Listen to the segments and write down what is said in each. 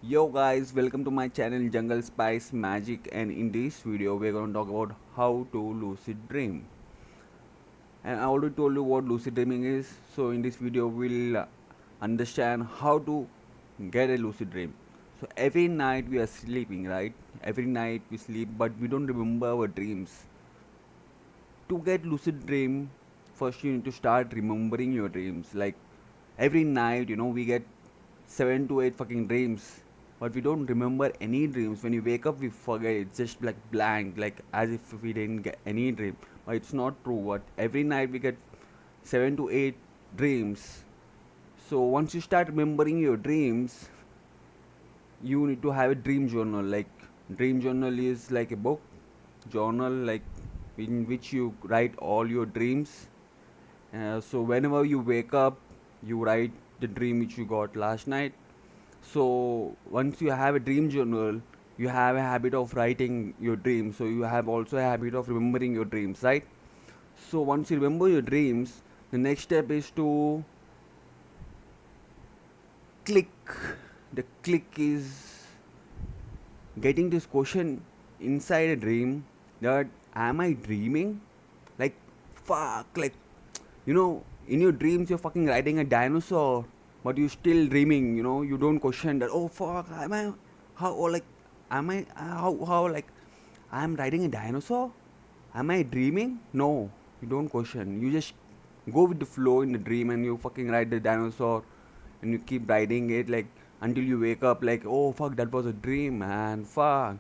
Yo guys, welcome to my channel Jungle Spice Magic, and in this video we're going to talk about how to lucid dream. And I already told you what lucid dreaming is, so in this video we'll understand how to get a lucid dream. So every night we are sleeping, right? Every night we sleep but we don't remember our dreams. To get lucid dream, first you need to start remembering your dreams. Like every night, we get 7 to 8 fucking dreams, but we don't remember any dreams. When you wake up we forget, it's just like blank, like as if we didn't get any dream. But it's not true. But every night we get 7 to 8 dreams. So once you start remembering your dreams, you need to have a dream journal. Like dream journal is like a book journal, like in which you write all your dreams. So whenever you wake up, you write the dream which you got last night. So once you have a dream journal, you have a habit of writing your dreams. So you have also a habit of remembering your dreams, right? So once you remember your dreams, the next step is to click. The click is getting this question inside a dream, that am I dreaming? Like fuck, like in your dreams you're fucking riding a dinosaur, but you still dreaming. You don't question that. Oh fuck, am I how, or like am I how like I'm riding a dinosaur? Am I dreaming? No, you don't question. You just go with the flow in the dream, and you fucking ride the dinosaur, and you keep riding it like until you wake up. Like, oh fuck, that was a dream, man. Fuck.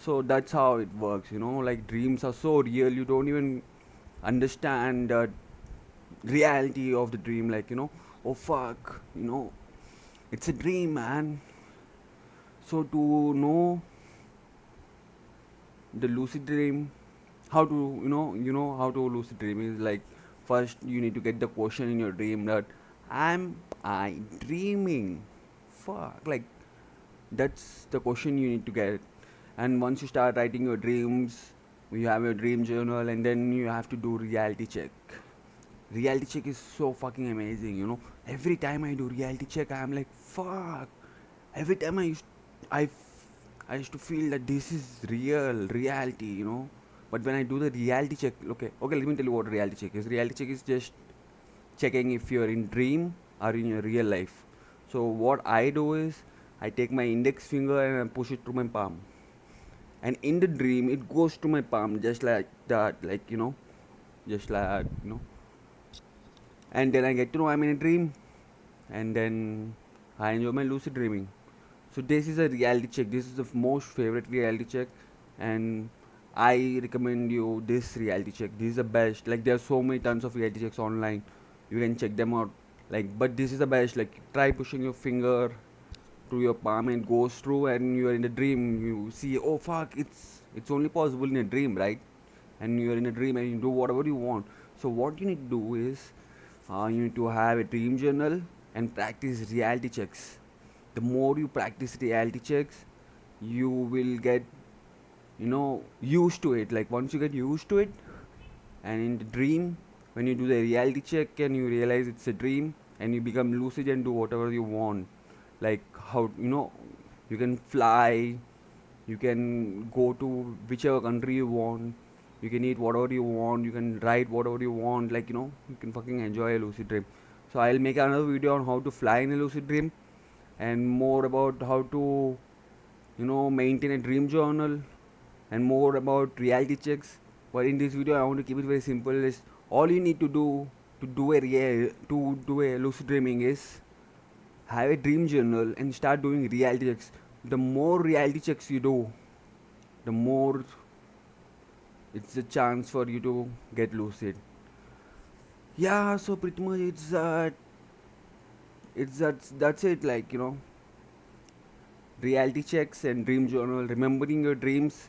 So that's how it works. Like dreams are so real. You don't even understand the reality of the dream. Like, oh fuck, it's a dream, man. So to know the lucid dream, how to how to lucid dream is like, first you need to get the question in your dream, that am I dreaming? Fuck, like that's the question you need to get. And once you start writing your dreams, you have your dream journal, and then you have to do reality check. Reality check is so fucking amazing. Every time I do reality check, I'm like fuck. Every time I I used to feel that this is reality. But when I do the reality check, okay, let me tell you what reality check is. Reality check is just checking if you're in dream or in your real life. So what I do is, I take my index finger and I push it to my palm, and in the dream it goes to my palm just like that, like just like and then I get to know I'm in a dream, and then I enjoy my lucid dreaming. So this is a reality check. This is the most favorite reality check, and I recommend you this reality check. This is the best. Like there are so many tons of reality checks online. You can check them out. Like, but this is the best. Like try pushing your finger to your palm and it goes through, and you are in a dream. You see, oh fuck, it's only possible in a dream, right? And you are in a dream and you do whatever you want. So what you need to do is, you need to have a dream journal and practice reality checks. The more you practice reality checks, you will get used to it. Like once you get used to it, and in the dream, when you do the reality check and you realize it's a dream, and you become lucid and do whatever you want. Like how you can fly, you can go to whichever country you want, you can eat whatever you want, you can ride whatever you want. Like you can fucking enjoy a lucid dream. So I'll make another video on how to fly in a lucid dream, and more about how to maintain a dream journal, and more about reality checks. But in this video I want to keep it very simple. Is all you need to do to do a lucid dreaming is have a dream journal and start doing reality checks. The more reality checks you do, the more it's a chance for you to get lucid. Yeah, so pretty much that's it. Like reality checks and dream journal, remembering your dreams.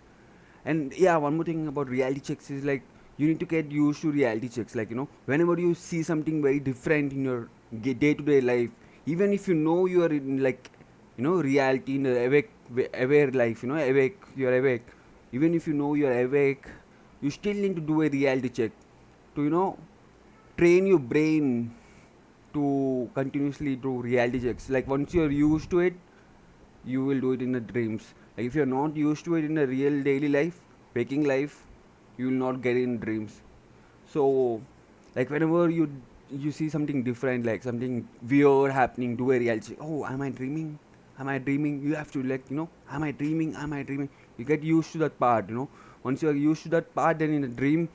And yeah, one more thing about reality checks is, like, you need to get used to reality checks. Like whenever you see something very different in your day to day life, even if you are in, like, reality, in a aware life, awake, you're awake. Even if you are awake, you still need to do a reality check to train your brain to continuously do reality checks. Like once you're used to it, you will do it in the dreams. Like if you're not used to it in the real daily life, waking life, you will not get it in dreams. So like whenever you see something different, like something weird happening, do a reality check. Oh, am I dreaming? Am I dreaming? You have to, like, am I dreaming? Am I dreaming? You get used to that part. Once you are used to that part, then in a dream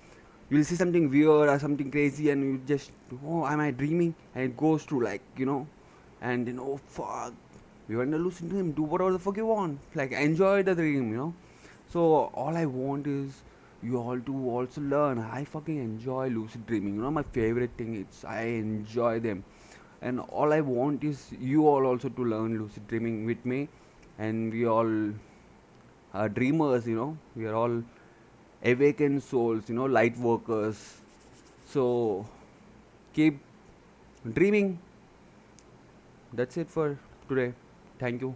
you'll see something weird or something crazy, and you just, oh, am I dreaming? And it goes through, like, and oh fuck, you want to lucid dream, do whatever the fuck you want, like enjoy the dream. So all I want is you all to also learn. I fucking enjoy lucid dreaming. My favorite thing is I enjoy them, and all I want is you all also to learn lucid dreaming with me. And we all are dreamers. We are all awakened souls. Light workers. So keep dreaming. That's it for today. Thank you.